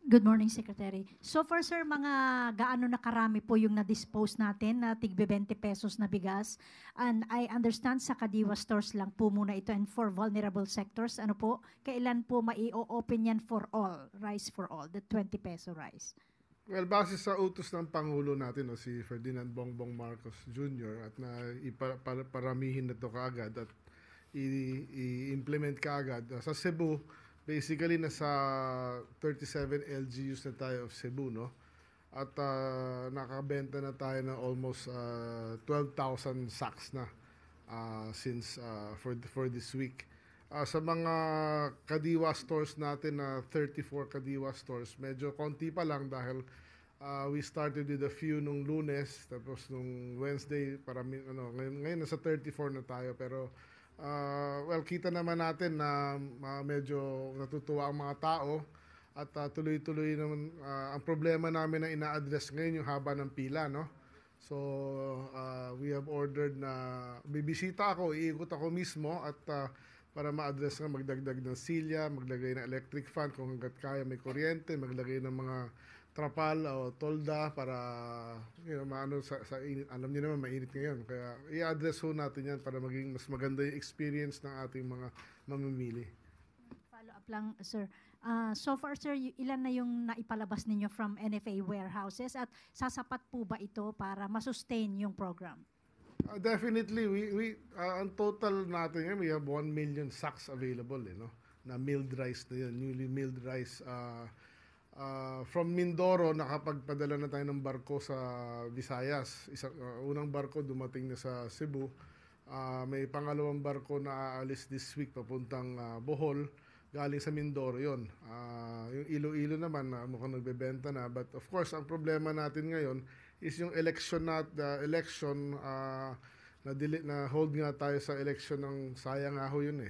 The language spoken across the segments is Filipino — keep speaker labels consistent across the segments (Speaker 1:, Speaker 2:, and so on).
Speaker 1: Good morning, Secretary. So far, sir, mga gaano na karami po yung na-dispose natin na tigbe 20 pesos na bigas? And I understand sa Kadiwa stores lang po muna ito and for vulnerable sectors. Ano po, kailan po mai-open yan for all, rice for all, the 20 peso rice?
Speaker 2: Well, base sa utos ng Pangulo natin, no, si Ferdinand Bongbong Marcos Jr. at na paramihin na ito kaagad at i-implement kaagad. Sa Cebu, basically nasa 37 LGUs na tayo of Cebu, no? At nakabenta na tayo ng almost 12,000 sacks na since for this week. Sa mga Kadiwa stores natin na 34 Kadiwa stores, medyo konti pa lang dahil we started with a few nung Lunes, tapos nung Wednesday, ngayon nasa 34 na tayo, pero well, kita naman natin na medyo natutuwa ang mga tao at tuloy-tuloy naman. Ang problema namin na ina-address ngayon yung haba ng pila, no? So, we have ordered na bibisita ako, iikot ako mismo at para ma-address nga, magdagdag ng silya, maglagay ng electric fan kung hanggat kaya may kuryente, maglagay ng mga trapal o tolda para maano sa init. Alam niyo naman mainit ngayon, kaya i-address ho natin yan para maging mas maganda yung experience ng ating mga mamimili.
Speaker 1: Follow up lang, sir. So far, sir, ilan na yung naipalabas ninyo from NFA warehouses at sasapat po ba ito para masustain yung program?
Speaker 2: Definitely, we ang total natin ngayon, we have 1 million sacks available, no? Na milled rice na yun, newly milled rice. From Mindoro, nakapagpadala na tayo ng barko sa Visayas. Unang barko dumating na sa Cebu. May pangalawang barko na aalis this week papuntang Bohol. Galing sa Mindoro yon. Yung Iloilo naman mukhang nagbebenta na. But of course, ang problema natin ngayon is yung election na hold nga tayo sa election ng sayang nga ho yun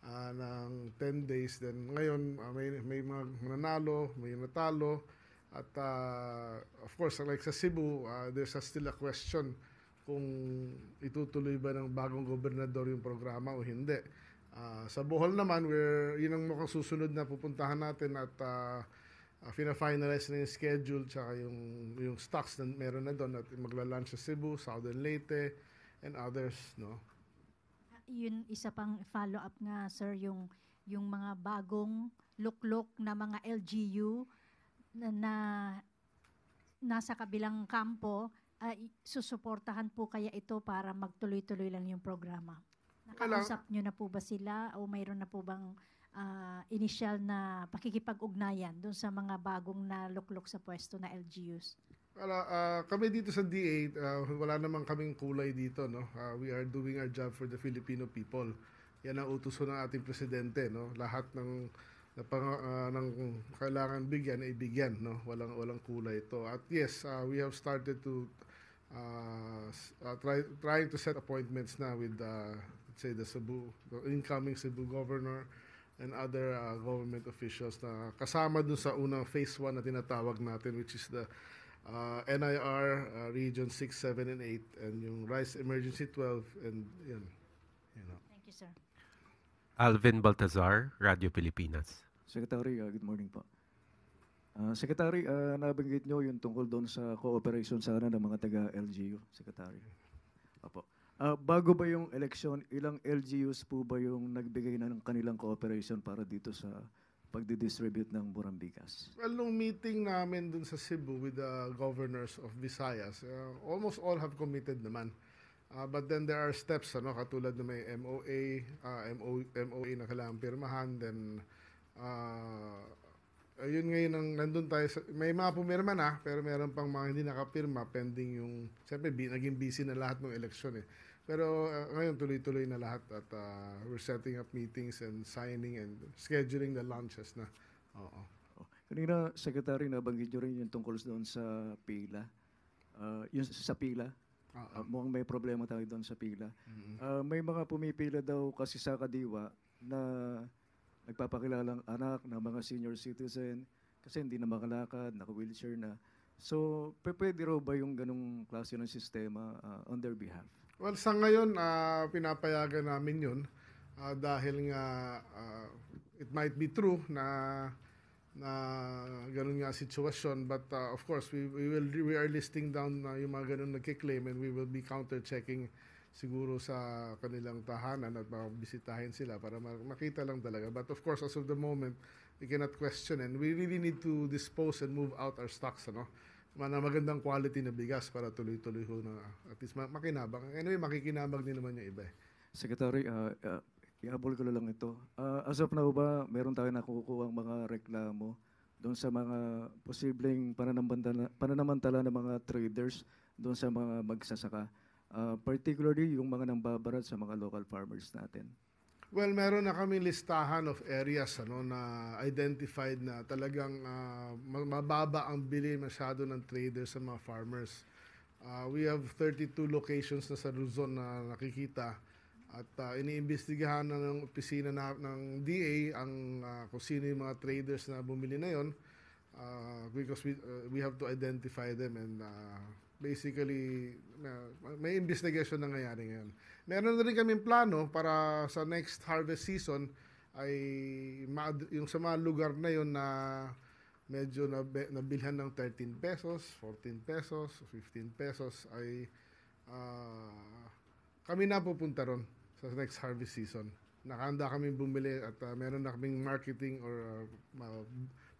Speaker 2: ng 10 days. Then ngayon may mga nanalo, may natalo at of course like sa Cebu, there's still a question kung itutuloy ba ng bagong gobernador yung programa o hindi. Sa Bohol naman, yun ang mukhang susunod na pupuntahan natin at fina-finalize na yung schedule tsaka yung stocks na meron na doon at magla-launch sa Cebu, Southern Leyte, and others, no?
Speaker 1: Yun, isa pang follow-up nga, sir, yung mga bagong luklok na mga LGU na nasa kabilang kampo, susuportahan po kaya ito para magtuloy-tuloy lang yung programa? Nakausap nyo na po ba sila o mayroon na po bang initial na pakikipag-ugnayan doon sa mga bagong na luklok sa pwesto na LGUs?
Speaker 2: Kami dito sa DA, wala namang kaming kulay dito, no? We are doing our job for the Filipino people. Yan ang utos ng ating presidente, no? Lahat ng kailangan bigyan ay bigyan, no? Walang kulay ito. At yes, we have started to trying to set appointments na with let's say the incoming Cebu governor and other government officials na kasama dun sa unang phase 1 na tinatawag natin, which is the NIR Region 6, 7, and 8 and yung Rice Emergency 12 and yun.
Speaker 1: Thank you, sir.
Speaker 3: Alvin Baltazar, Radio Pilipinas.
Speaker 4: Secretary, good morning po. Secretary, nabanggit nyo yung tungkol doon sa cooperation sana ng mga taga-LGU, Secretary. Apo. Bago ba yung election, ilang LGUs po ba yung nagbigay na ng kanilang cooperation para dito sa pagdidistribute ng Burambigas?
Speaker 2: Well, nung meeting namin dun sa Cebu with the governors of Visayas, almost all have committed naman. But then there are steps, katulad na may MOA na kailangan pirmahan, then ayun ngayon ang nandun tayo, may mga pumirma na, pero meron pang mga hindi nakapirma pending yung, siyempre naging busy na lahat ng eleksyon Pero ngayon tuloy-tuloy na lahat at we're setting up meetings and signing and scheduling the launches na. Oo.
Speaker 4: Kanina, Secretary, nabanggit nyo rin yung tungkol doon sa pila. Yung sa pila, mukhang may problema tayo doon sa pila. May mga pumipila daw kasi sa Kadiwa na nagpapakilalang anak ng mga senior citizen kasi hindi na makalakad, naka-wheelchair na. So, pwede raw ba yung ganong klase ng sistema on their behalf?
Speaker 2: Well, sa ngayon, pinapayagan namin yun dahil nga it might be true na na ganun nga sitwasyon. But of course, we are listing down yung mga ganun nagkiklaim, and we will be counter-checking siguro sa kanilang tahanan at mabisitahin sila para makita lang talaga. But of course, as of the moment, we cannot question, and we really need to dispose and move out our stocks, ano? Magandang quality na bigas para tuloy-tuloy ho na at least makinabang. Anyway, makikinabang din naman yung iba eh.
Speaker 4: Secretary, ihabol ko na lang ito. As of now ba, meron tayo nakukuha ang mga reklamo doon sa mga posibleng pananamantala ng mga traders doon sa mga magsasaka? Particularly yung mga nambabarat sa mga local farmers natin.
Speaker 2: Well, meron na kami listahan of areas na identified na talagang mababa ang bili masyado ng traders sa mga farmers. We have 32 locations na sa Luzon na nakikita at iniimbestigahan na ng opisina ng DA ang kung sino yung mga traders na bumili na yon, because we have to identify them, and basically may investigation na nangyayari ngayon. Meron na rin kaming plano para sa next harvest season ay yung sa mga lugar na yon na medyo nabilhan ng 13 pesos, 14 pesos, 15 pesos ay kami na pupunta ron sa next harvest season. Nakahanda kaming bumili at meron na kaming marketing or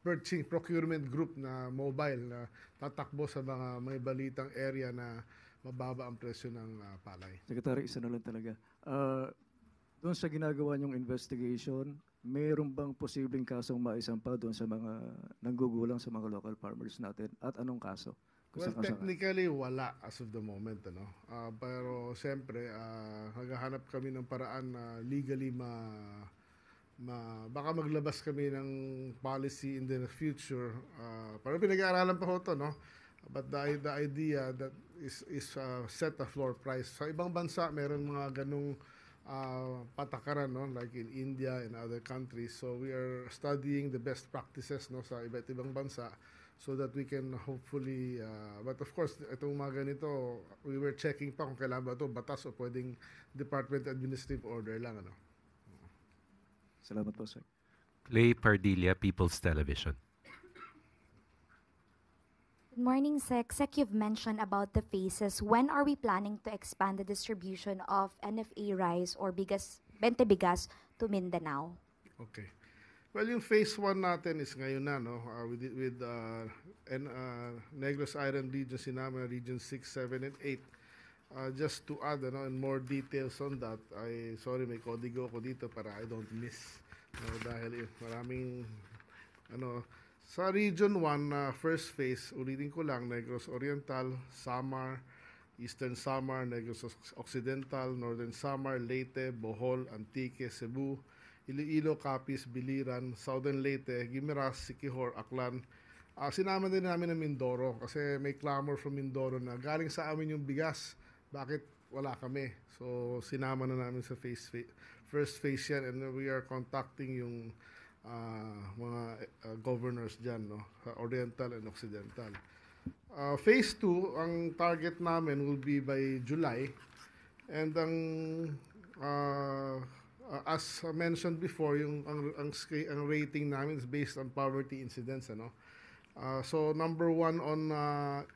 Speaker 2: purchasing procurement group na mobile na tatakbo sa mga may balitang area na mababa ang presyo ng palay.
Speaker 4: Secretary, isa na lang talaga. Doon sa ginagawa niyong investigation, mayroon bang posibleng kasong maisampa doon sa mga nanggugulang sa mga local farmers natin? At anong kaso?
Speaker 2: Well, technically, wala as of the moment. Pero siyempre, naghahanap kami ng paraan na legally baka maglabas kami ng policy in the future. Parang pinag-aaralan pa ho ito, no? But the idea that is set a floor price. Sa ibang bansa, meron mga ganung patakaran, no? Like in India and other countries. So we are studying the best practices, no, sa iba't ibang bansa so that we can hopefully, but of course, itong mga ganito, we were checking pa kung kailan ba ito batas o pwedeng Department Administrative Order lang, ano?
Speaker 4: Salamat po, sir.
Speaker 3: Clay Pardilla, People's Television.
Speaker 5: Good morning, Sec. Sec, you've mentioned about the phases. When are we planning to expand the distribution of NFA rice or bigas, Bente Bigas to Mindanao?
Speaker 2: Okay. Well, yung phase 1 natin is ngayon na, no? With Negros Iron Region, sinama Region 6, 7, and 8. Just to add, and more details on that, sorry, may kodigo ko dito para I don't miss. Dahil maraming, sa Region 1, first phase, ulitin ko lang, Negros Oriental, Samar, Eastern Samar, Negros Occidental, Northern Samar, Leyte, Bohol, Antique, Cebu, Iloilo, Capiz, Biliran, Southern Leyte, Guimaras, Siquijor, Aklan. Sinama din namin ng Mindoro kasi may clamor from Mindoro na galing sa amin yung bigas. Bakit wala kami? So sinama na namin sa first phase yan, and we are contacting yung mga governors dyan, no, sa Oriental and Occidental. Phase 2, ang target namin will be by July, and ang as mentioned before, yung ang rating namin is based on poverty incidence, ano. So number 1 on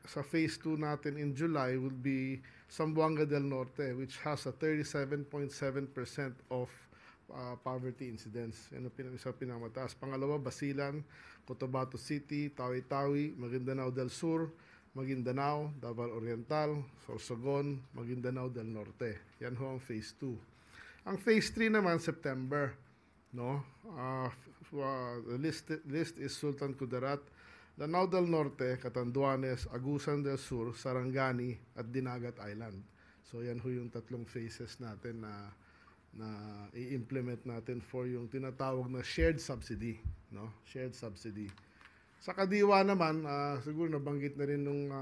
Speaker 2: sa phase 2 natin in July will be Zamboanga del Norte, which has a 37.7% of poverty incidence. Yan ang isa pinamataas. Pangalawa, Basilan, Cotabato City, Tawi-Tawi, Maguindanao del Sur, Maguindanao, Davao Oriental, Sorsogon, Maguindanao del Norte. Yan ho ang phase 2. Ang phase 3 naman, September, no? The list is Sultan Kudarat, Lanao del Norte, Catanduanes, Agusan del Sur, Sarangani, at Dinagat Island. So yan ho yung tatlong phases natin na i-implement natin for yung tinatawag na shared subsidy, no? Shared subsidy. Sa Kadiwa naman, siguro nabanggit na rin nung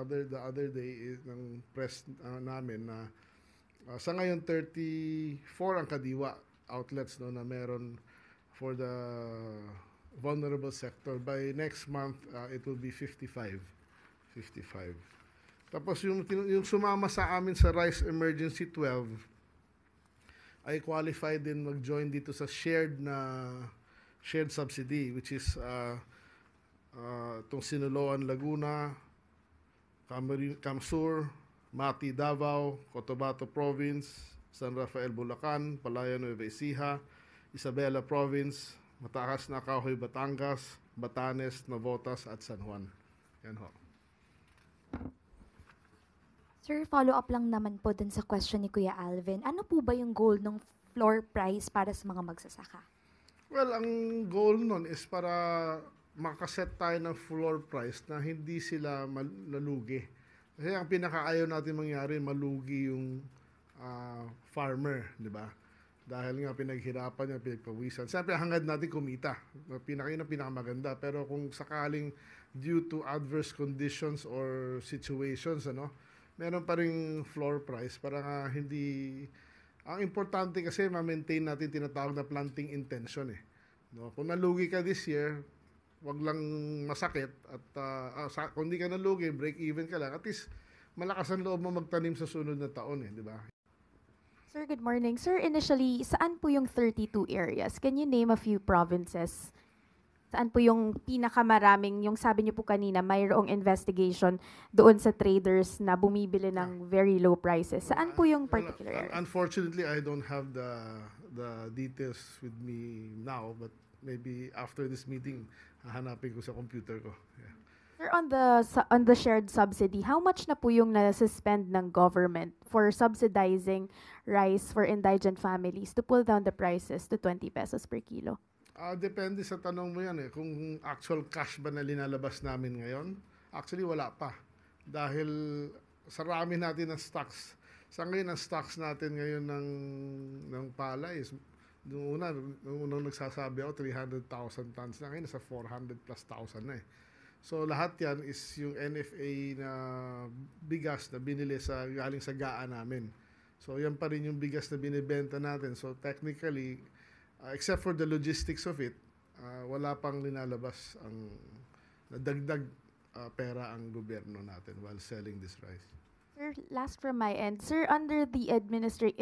Speaker 2: the other day ng press namin na sa ngayon 34 ang Kadiwa outlets, no, na meron for the vulnerable sector. By next month, it will be 55. Tapos yung sumama sa amin sa Rice Emergency 12 ay qualified din mag-join dito sa shared shared subsidy, which is itong Sinuloan, Laguna, Camsur, Mati, Davao, Cotabato Province, San Rafael, Bulacan, Palayan, Nueva Ecija, Isabela Province, Mataas na Kahoy, Batangas, Batanes, Navotas, at San Juan. Yan ho.
Speaker 5: Sir, follow-up lang naman po dun sa question ni Kuya Alvin. Ano po ba yung goal ng floor price para sa mga magsasaka?
Speaker 2: Well, ang goal nun is para makaset tayo ng floor price na hindi sila nalugi. Kasi ang pinakaayaw natin mangyari, malugi yung farmer, di ba? Dahil nga pinaghirapan niya, pinagpawisan. Siyempre, hangad natin kumita. Yun ang pinakamaganda. Pero kung sakaling due to adverse conditions or situations, meron pa ring floor price para nga hindi... Ang importante kasi ma-maintain natin tinatawag na planting intention eh. No? Kung nalugi ka this year, wag lang masakit at kung hindi ka nalugi, break even ka lang. At least malakas ang loob mo magtanim sa sunod na taon eh, di ba?
Speaker 6: Sir, good morning. Sir, initially, saan po yung 32 areas? Can you name a few provinces? Saan po yung pinakamaraming, yung sabi niyo po kanina, mayroong investigation doon sa traders na bumibili ng very low prices. Saan po yung particular area?
Speaker 2: Unfortunately, I don't have the details with me now, but maybe after this meeting, hahanapin ko sa computer ko. Yeah.
Speaker 6: Sir, on the shared subsidy, how much na po yung na-suspend ng government for subsidizing rice for indigent families to pull down the prices to 20 pesos per kilo?
Speaker 2: Depende sa tanong mo yan eh. Kung actual cash ba na linalabas namin ngayon? Actually, wala pa. Dahil sarami natin ng stocks. Sa ngayon, ang stocks natin ngayon ng palay is nung unang nagsasabi ako, 300,000 tons na. Ngayon, nasa 400 plus thousand na eh. So, lahat yan is yung NFA na bigas na binili galing sa GAA namin. So, yan pa rin yung bigas na binibenta natin. So, technically, except for the logistics of it, wala pang linalabas ang nadagdag pera ang gobyerno natin while selling this rice.
Speaker 6: Sir, last from my end. Sir, under the in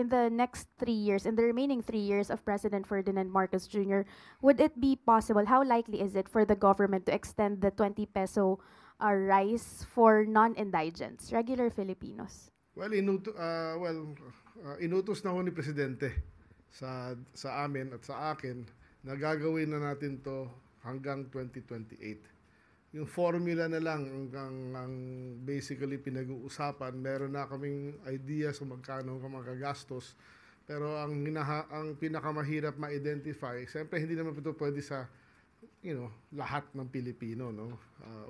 Speaker 6: the next 3 years, in the remaining 3 years of President Ferdinand Marcos Jr., would it be possible, how likely is it for the government to extend the 20 peso rice for non-indigents, regular Filipinos?
Speaker 2: Well, inutos na ho ni Presidente sa amin at sa akin na gagawin na natin to hanggang 2028. Yung formula na lang ang basically pinag-uusapan. Meron na kaming idea sa magkano ang magagastos. Pero ang pinakamahirap ma-identify, siyempre hindi naman ito pwede sa lahat ng Pilipino, no?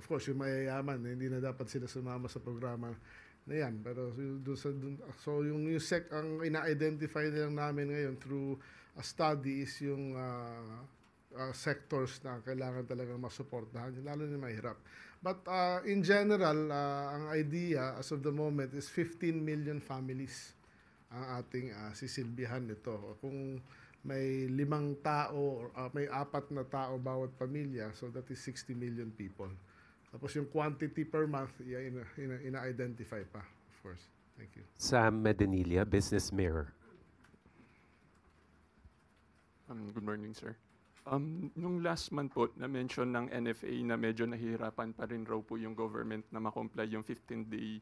Speaker 2: Of course, yung mayayaman, hindi na dapat sila sumama sa programa na yan. Pero ang ina-identify na lang namin ngayon through a study is yung sectors na kailangan talagang masuportahan, lalo na mahirap. But in general, ang idea as of the moment is 15 million families ang ating sisilbihan nito. Kung may 5 tao, may 4 na tao bawat pamilya, so that is 60 million people. Tapos yung quantity per month, ina-identify pa, of course. Thank you.
Speaker 3: Sam Medinilla, Business Mirror.
Speaker 7: Good morning, sir. Nung last month po, na-mention ng NFA na medyo nahihirapan pa rin raw po yung government na makomply yung 15-day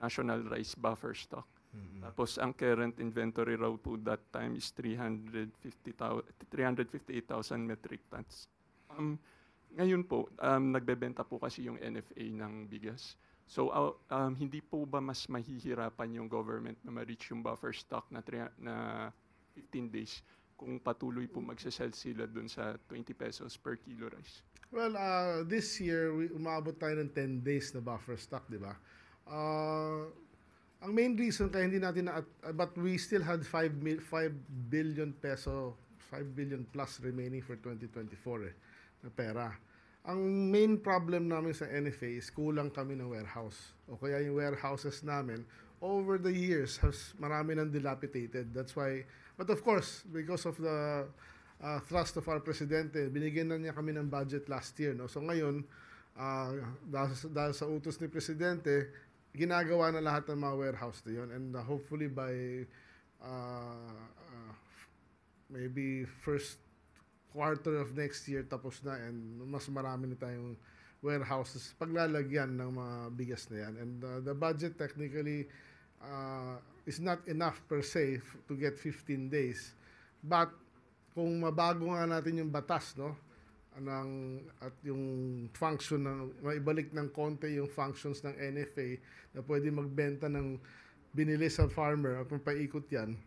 Speaker 7: national rice buffer stock. Mm-hmm. Tapos ang current inventory raw po that time is 358,000 metric tons. Ngayon po, nagbebenta po kasi yung NFA ng bigas. So hindi po ba mas mahihirapan yung government na ma-reach yung buffer stock na 15 days? Kung patuloy po magsasell sila dun sa 20 pesos per kilo rice?
Speaker 2: Well, this year, umabot tayo ng 10 days na buffer stock, di ba? Ang main reason kaya hindi natin but we still had 5 billion peso, 5 billion plus remaining for 2024 na pera. Ang main problem namin sa NFA is kulang kami ng warehouse. O kaya yung warehouses namin, over the years, marami nang dilapidated. That's why, but of course, because of the thrust of our Presidente, binigyan na niya kami ng budget last year. No? So ngayon, dahil sa utos ni Presidente, ginagawa na lahat ng mga warehouse na yun. And hopefully by maybe first quarter of next year tapos na and mas marami na tayong warehouses paglalagyan ng mga bigas na yan. And the budget technically is not enough per se to get 15 days. But kung mabago nga natin yung batas, no, at yung function ng maibalik ng konti yung functions ng NFA na pwede magbenta ng binili sa farmer at paikot yan,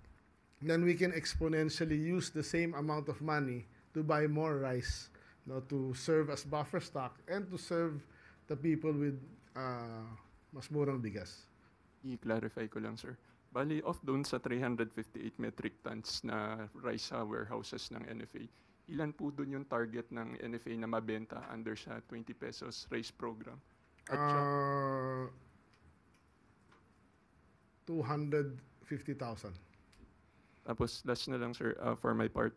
Speaker 2: then we can exponentially use the same amount of money to buy more rice, no, to serve as buffer stock and to serve the people with mas murang bigas.
Speaker 7: I-clarify ko lang, sir. Bali, off doon sa 358 metric tons na rice sa warehouses ng NFA, ilan po doon yung target ng NFA na mabenta under sa 20 pesos rice program? At
Speaker 2: 250,000.
Speaker 7: tapos last na lang, sir, for my part.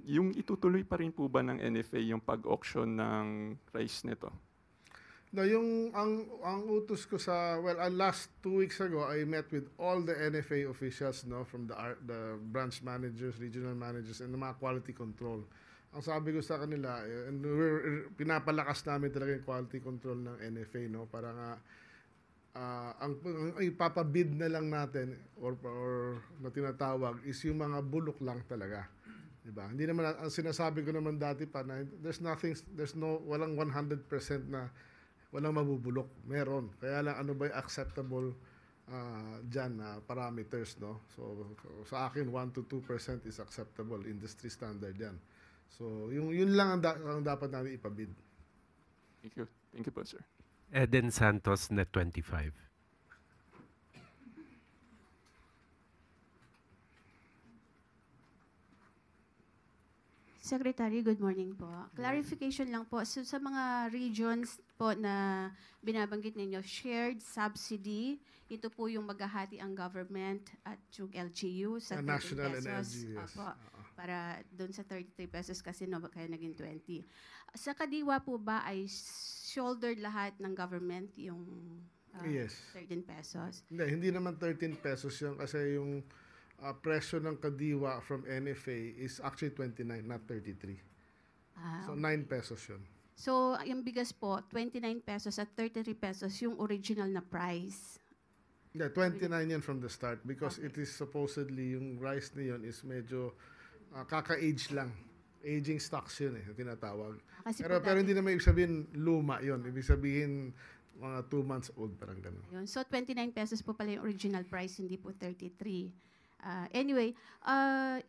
Speaker 7: Yung itutuloy pa rin po ba ng NFA yung pag-auction ng rice nito?
Speaker 2: No, ang utos ko sa last 2 weeks ago, I met with all the NFA officials, no, from the branch managers, regional managers, and the mga quality control. Ang sabi ko sa kanila, and pinapalakas namin talaga yung quality control ng NFA, no, para nga ang ipapabid na lang natin or na tinatawag is yung mga bulok lang talaga. Diba? Hindi naman ang sinasabi ko naman dati pa na walang 100% na walang mabubulok. Meron. Kaya lang ano ba yung acceptable dyan na parameters, no? So sa akin 1 to 2% is acceptable, industry standard yan. So yun lang ang dapat natin ipabid.
Speaker 7: Thank you. Thank you po, sir.
Speaker 3: Eden Santos, Net 25.
Speaker 8: Secretary, good morning po. Clarification lang po. So, sa mga regions po na binabanggit ninyo, shared subsidy, ito po yung maghahati ang government at yung LGU sa 30
Speaker 2: National
Speaker 8: pesos.
Speaker 2: and LGU, yes.
Speaker 8: Opo, para doon sa 33 pesos kasi no, kaya naging 20. Sa Kadiwa po ba ay shouldered lahat ng government yung
Speaker 2: Yes.
Speaker 8: 13 pesos?
Speaker 2: Hindi naman 13 pesos yun kasi yung presyo ng Kadiwa from NFA is actually 29, not 33. So 9 pesos yun.
Speaker 8: So, yung bigas po, 29 pesos at 33 pesos yung original na price.
Speaker 2: Yeah, 29 yan from the start because
Speaker 8: Okay.
Speaker 2: it is supposedly yung rice na yun is medyo kaka-age lang. Aging stocks yun tinatawag.
Speaker 8: Kasi
Speaker 2: Pero
Speaker 8: po
Speaker 2: hindi naman ibig sabihin luma yun. Ibig sabihin mga 2 months old, parang gano'n.
Speaker 8: Yun. So, 29 pesos po pala yung original price, hindi po 33. Anyway,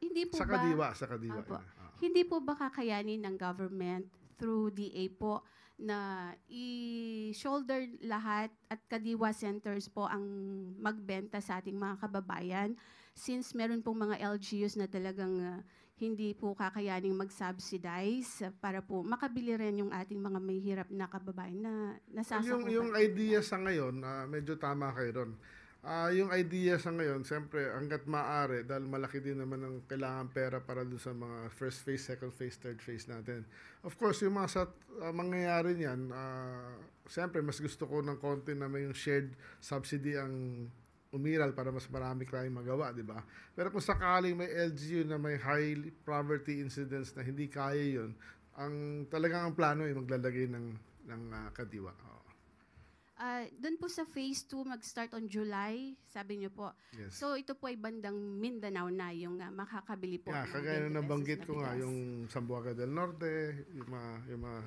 Speaker 8: hindi po
Speaker 2: Sa
Speaker 8: ba...
Speaker 2: Kadiwa.
Speaker 8: Opo.
Speaker 2: Yun.
Speaker 8: Hindi po ba kakayanin ng government through DA po na i-shoulder lahat at Kadiwa centers po ang magbenta sa ating mga kababayan since meron pong mga LGUs na talagang hindi po kakayaning mag-subsidize para po makabili rin yung ating mga may hirap na kababayan na nasasakupan.
Speaker 2: Yung idea sa ngayon, medyo tama kayo ron. Yung idea sa ngayon, siyempre, hanggat maaari, dahil malaki din naman ang kailangan pera para doon sa mga first phase, second phase, third phase natin. Of course, yung mga mangyayari niyan, siyempre, mas gusto ko ng konti na may yung shared subsidy ang umiral para mas marami tayong magawa, di ba? Pero kung sakaling may LGU na may high poverty incidence na hindi kaya yun, talagang ang plano ay maglalagay ng Kadiwa.
Speaker 8: Doon po sa phase 2, mag-start on July, sabi niyo po.
Speaker 2: Yes.
Speaker 8: So, ito po ay bandang Mindanao na yung makakabili po.
Speaker 2: Yeah,
Speaker 8: ng
Speaker 2: kagaya
Speaker 8: 20
Speaker 2: na nabanggit
Speaker 8: pesos
Speaker 2: ko nga,
Speaker 8: bigas.
Speaker 2: yung Zamboanga del Norte, yung mga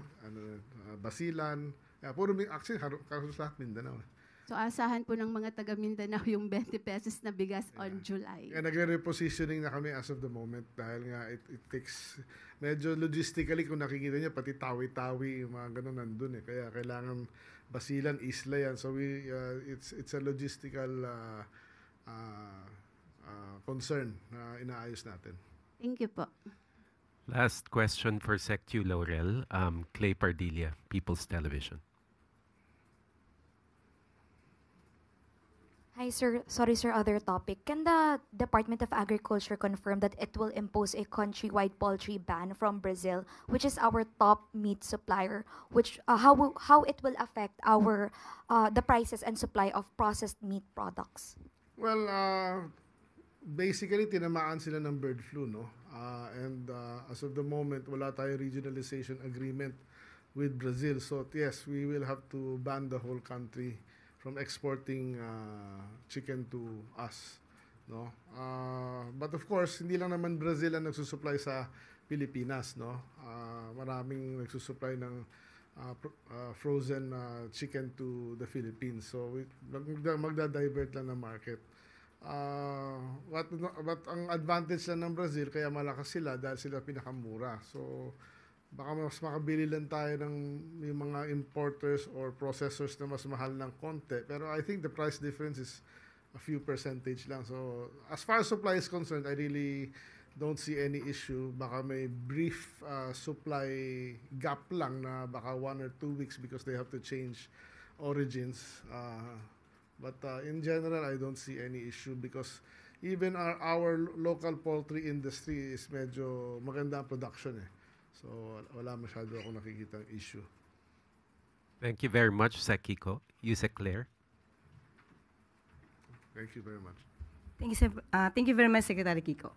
Speaker 2: Basilan. Yeah, puro, actually, karos lahat Mindanao.
Speaker 8: So, asahan po ng mga taga Mindanao yung 20 pesos na bigas on July.
Speaker 2: Kaya nagre-repositioning na kami as of the moment dahil nga it takes, medyo logistically kung nakikita niyo, pati tawi-tawi, yung mga ganun nandun Kaya kailangan Basilan, Isla yan. So it's a logistical concern na inaayos natin.
Speaker 8: Thank you po.
Speaker 3: Last question for Sec2 Laurel, Clay Pardilla, People's Television.
Speaker 5: Hi, sir. Sorry, sir. Other topic. Can the Department of Agriculture confirm that it will impose a countrywide poultry ban from Brazil, which is our top meat supplier? Which how it will affect our the prices and supply of processed meat products?
Speaker 2: Well, basically tinamaan sila ng bird flu, no? As of the moment, wala tayong regionalization agreement with Brazil. So yes, we will have to ban the whole country from exporting chicken to us. No? But of course, hindi lang naman Brazil ang nagsusupply sa Pilipinas. No? Maraming nagsusupply ng frozen chicken to the Philippines. So magda-divert lang ng market. But ang advantage lang ng Brazil, kaya malakas sila dahil sila pinakamura. So baka mas makabili lang tayo ng yung mga importers or processors na mas mahal ng konti. Pero I think the price difference is a few percentage lang. So as far as supply is concerned, I really don't see any issue. Baka may brief supply gap lang na baka 1 or 2 weeks because they have to change origins. But in general, I don't see any issue because even our local poultry industry is medyo maganda ang production eh. So wala masyado ako nakikitang issue.
Speaker 3: Thank you very much, Sec Kiko. Yusek Claire.
Speaker 2: Thank you very much.
Speaker 9: Thank you very much, Secretary Kiko.